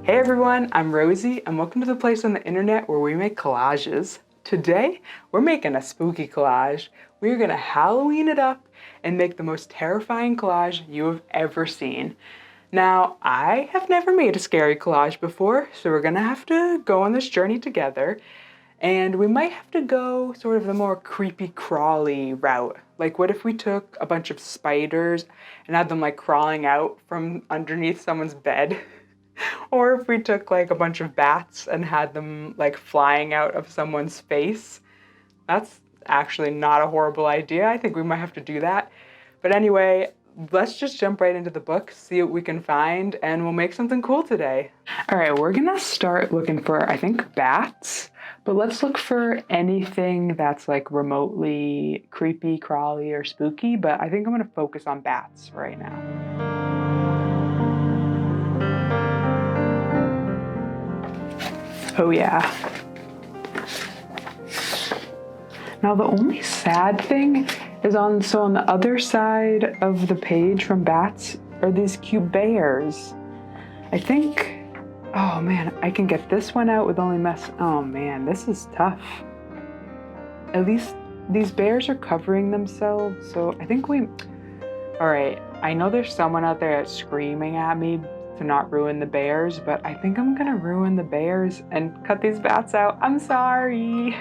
Hey everyone, I'm Rosie and welcome to the place on the internet where we make collages. Today, we're making a spooky collage. We're gonna Halloween it up and make the most terrifying collage you have ever seen. Now, I have never made a scary collage before, so we're gonna have to go on this journey together. And we might have to go sort of the more creepy crawly route. Like what if we took a bunch of spiders and had them like crawling out from underneath someone's bed? Or if we took like a bunch of bats and had them like flying out of someone's face. That's actually not a horrible idea. I think we might have to do that. But anyway, let's just jump right into the book, see what we can find, and we'll make something cool today. All right, we're gonna start looking for, I think, bats, but let's look for anything that's like remotely creepy, crawly, or spooky, but I think I'm gonna focus on bats right now. Oh yeah. Now the only sad thing is on the other side of the page from bats are these cute bears. I think, oh man, I can get this one out with only oh man, this is tough. At least these bears are covering themselves, so I think all right, I know there's someone out there that's screaming at me to not ruin the bears, but I think I'm gonna ruin the bears and cut these bats out. I'm sorry.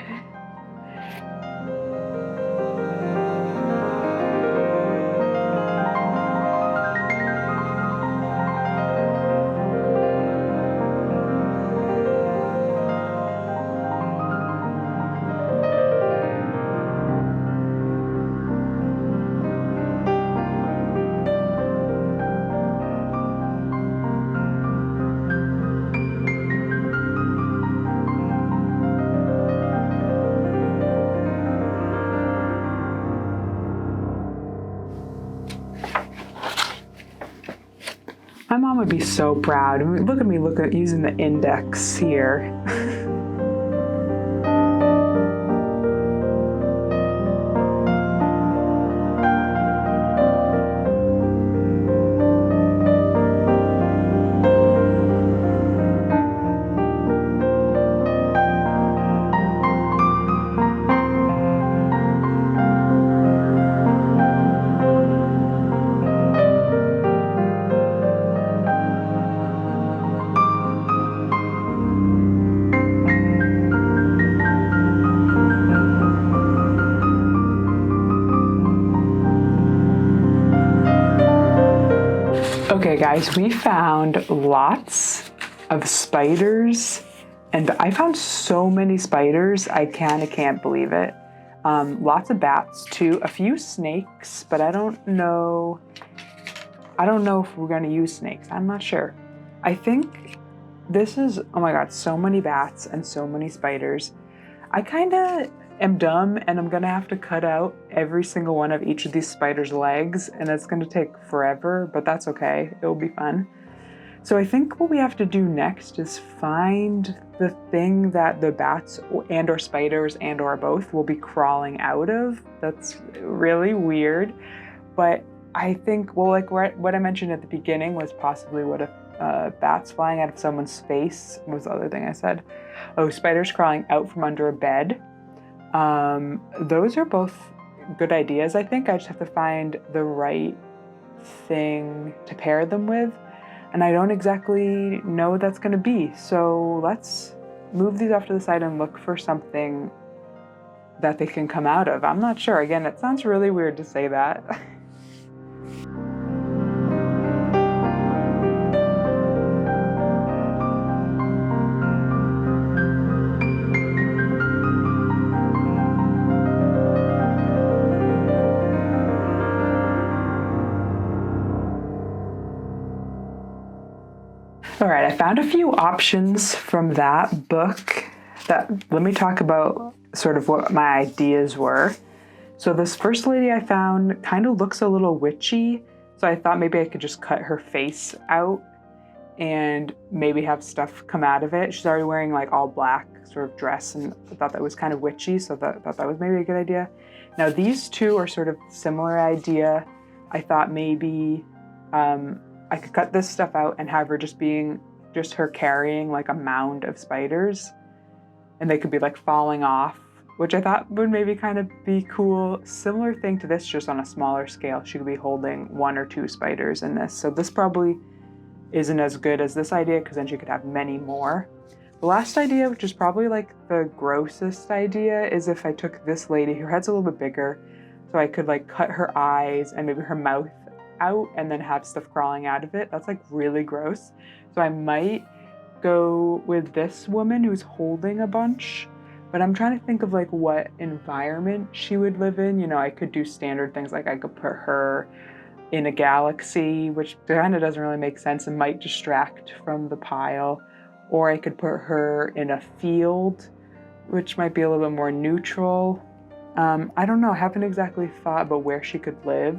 My mom would be so proud. I mean, look at me using the index here. Okay guys, we found lots of spiders and I found so many spiders, I can't believe it. Lots of bats too, a few snakes, but I don't know if we're gonna use snakes, I'm not sure. I think this is, oh my God, so many bats and so many spiders. I kinda am dumb and I'm gonna have to cut out every single one of each of these spiders' legs and it's gonna take forever, but that's okay, it'll be fun. So I think what we have to do next is find the thing that the bats and or spiders and or both will be crawling out of. That's really weird, but I think, well, like what I mentioned at the beginning was possibly what if bats flying out of someone's face. What was the other thing I said? Oh, spiders crawling out from under a bed. Those are both good ideas. I think I just have to find the right thing to pair them with, and I don't exactly know what that's going to be. So let's move these off to the side and look for something that they can come out of. I'm not sure. Again, it sounds really weird to say that. All right, I found a few options from that book let me talk about sort of what my ideas were. So this first lady I found kind of looks a little witchy, so I thought maybe I could just cut her face out and maybe have stuff come out of it. She's already wearing like all black sort of dress, and I thought that was kind of witchy, so I thought that was maybe a good idea. Now these two are sort of similar idea. I thought maybe I could cut this stuff out and have her just being just her carrying like a mound of spiders, and they could be like falling off, which I thought would maybe kind of be cool. Similar thing to this, just on a smaller scale. She could be holding 1 or 2 spiders in this. So this probably isn't as good as this idea, because then she could have many more. The last idea, which is probably like the grossest idea, is if I took this lady, her head's a little bit bigger, so I could like cut her eyes and maybe her mouth out and then have stuff crawling out of it. That's like really gross. So I might go with this woman who's holding a bunch, but I'm trying to think of like what environment she would live in. You know, I could do standard things, like I could put her in a galaxy, which kind of doesn't really make sense and might distract from the pile. Or I could put her in a field, which might be a little bit more neutral. I don't know, I haven't exactly thought about where she could live,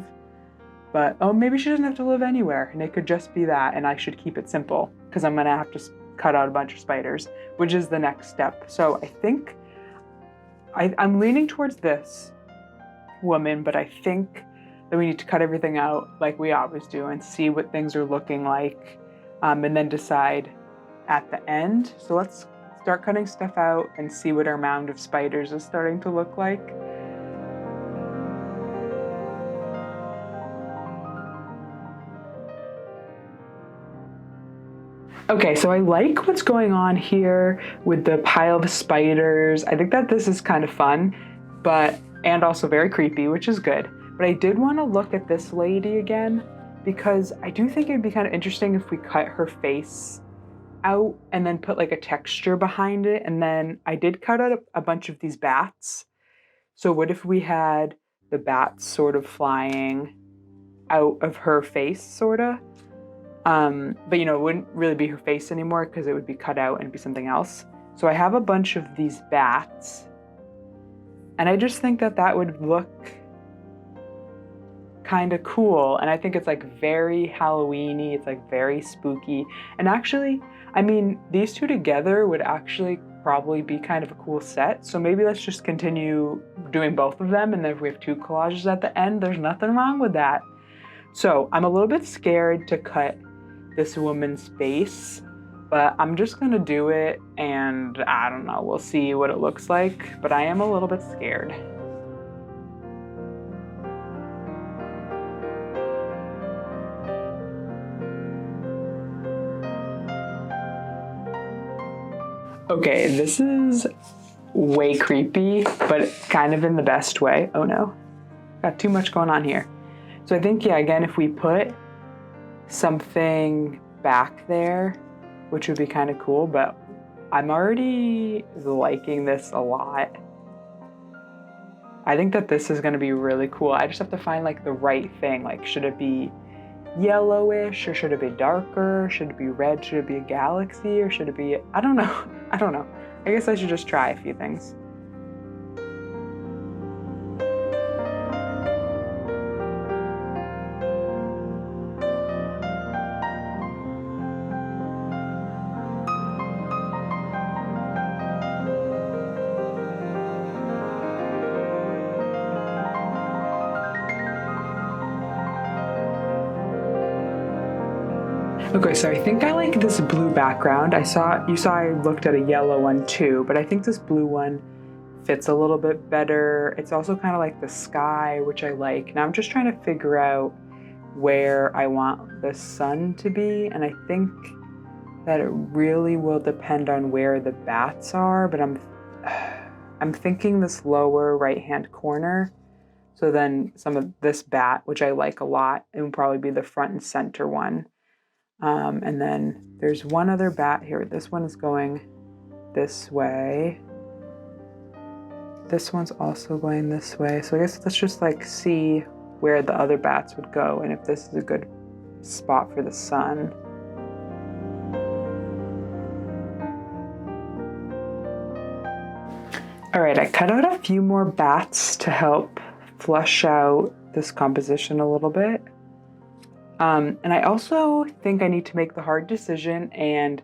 but oh, maybe she doesn't have to live anywhere, and it could just be that, and I should keep it simple, because I'm gonna have to cut out a bunch of spiders, which is the next step. So I think I'm leaning towards this woman, but I think that we need to cut everything out like we always do and see what things are looking like, and then decide at the end. So let's start cutting stuff out and see what our mound of spiders is starting to look like. Okay, so I like what's going on here with the pile of spiders. I think that this is kind of fun, and also very creepy, which is good. But I did want to look at this lady again, because I do think it'd be kind of interesting if we cut her face out and then put like a texture behind it. And then I did cut out a bunch of these bats. So what if we had the bats sort of flying out of her face, sort of? But you know, it wouldn't really be her face anymore, because it would be cut out and it'd be something else. So I have a bunch of these bats, and I just think that that would look kind of cool. And I think it's like very Halloween-y, it's like very spooky. And actually, I mean, these two together would actually probably be kind of a cool set. So maybe let's just continue doing both of them, and then if we have 2 collages at the end, there's nothing wrong with that. So I'm a little bit scared to cut this woman's face, but I'm just gonna do it, and I don't know, we'll see what it looks like, but I am a little bit scared. Okay, this is way creepy, but kind of in the best way. Oh no, got too much going on here. So I think, yeah, again, if we put something back there, which would be kind of cool, but I'm already liking this a lot. I think that this is gonna be really cool. I just have to find like the right thing. Like, should it be yellowish, or should it be darker? Should it be red? Should it be a galaxy? Or should it be, I don't know. I don't know. I guess I should just try a few things. Okay, so I think I like this blue background. You saw I looked at a yellow one too, but I think this blue one fits a little bit better. It's also kind of like the sky, which I like. Now I'm just trying to figure out where I want the sun to be, and I think that it really will depend on where the bats are, but I'm thinking this lower right-hand corner. So then some of this bat, which I like a lot, it would probably be the front and center one. And then there's one other bat here. This one is going this way. This one's also going this way. So I guess let's just like see where the other bats would go and if this is a good spot for the sun. All right, I cut out a few more bats to help flush out this composition a little bit. And I also think I need to make the hard decision and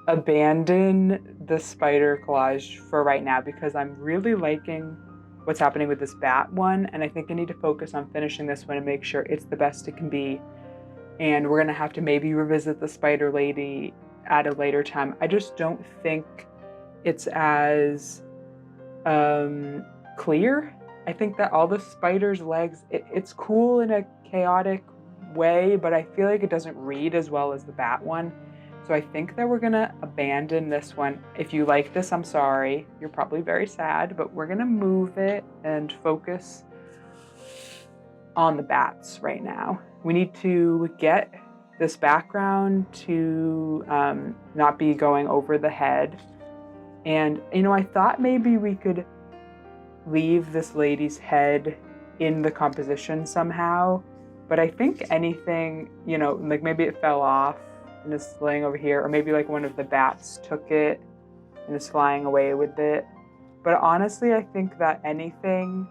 abandon the spider collage for right now, because I'm really liking what's happening with this bat one, and I think I need to focus on finishing this one and make sure it's the best it can be and we're gonna have to maybe revisit the spider lady at a later time. I just don't think it's as clear. I think that all the spider's legs, it's cool in a chaotic way, but I feel like it doesn't read as well as the bat one. So I think that we're gonna abandon this one. If you like this, I'm sorry. You're probably very sad, but we're gonna move it and focus on the bats right now. We need to get this background to not be going over the head. And, you know, I thought maybe we could leave this lady's head in the composition somehow, but I think anything, you know, like maybe it fell off and is laying over here, or maybe like one of the bats took it and is flying away with it. But honestly, I think that anything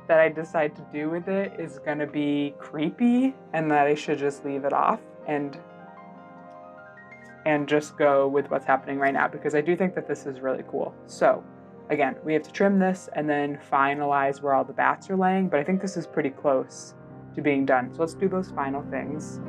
that I decide to do with it is gonna be creepy, and that I should just leave it off and just go with what's happening right now, because I do think that this is really cool. So again, we have to trim this and then finalize where all the bats are laying, but I think this is pretty close to being done. So let's do those final things.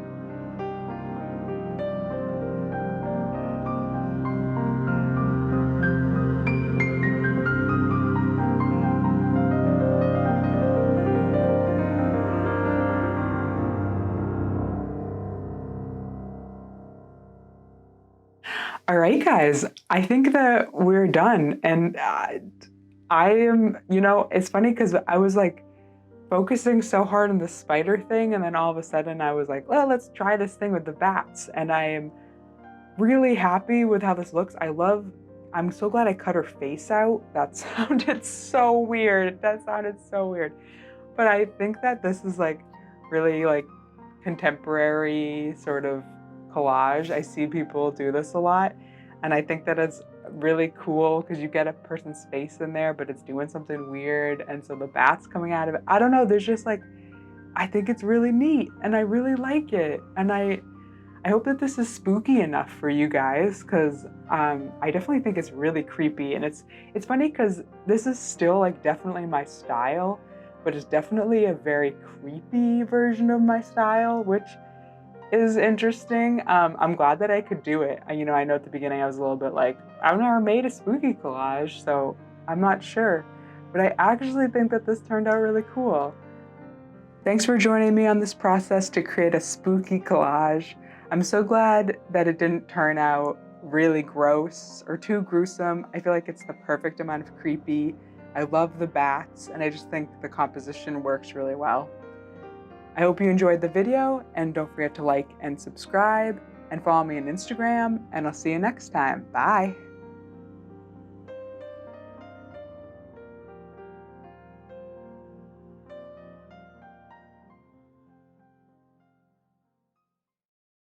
All right, guys, I think that we're done. And I am, you know, it's funny because I was like focusing so hard on the spider thing, and then all of a sudden I was like, well, let's try this thing with the bats. And I am really happy with how this looks. I'm so glad I cut her face out. That sounded so weird. But I think that this is like really like contemporary sort of collage. I see people do this a lot, and I think that it's really cool because you get a person's face in there, but it's doing something weird, and so the bat's coming out of it. I don't know, there's just like, I think it's really neat, and I really like it, and I hope that this is spooky enough for you guys, because I definitely think it's really creepy. And it's funny because this is still like definitely my style, but it's definitely a very creepy version of my style, which is interesting. I'm glad that I could do it. I know at the beginning I was a little bit like, I've never made a spooky collage, so I'm not sure. But I actually think that this turned out really cool. Thanks for joining me on this process to create a spooky collage. I'm so glad that it didn't turn out really gross or too gruesome. I feel like it's the perfect amount of creepy. I love the bats, and I just think the composition works really well. I hope you enjoyed the video, and don't forget to like and subscribe, and follow me on Instagram, and I'll see you next time. Bye.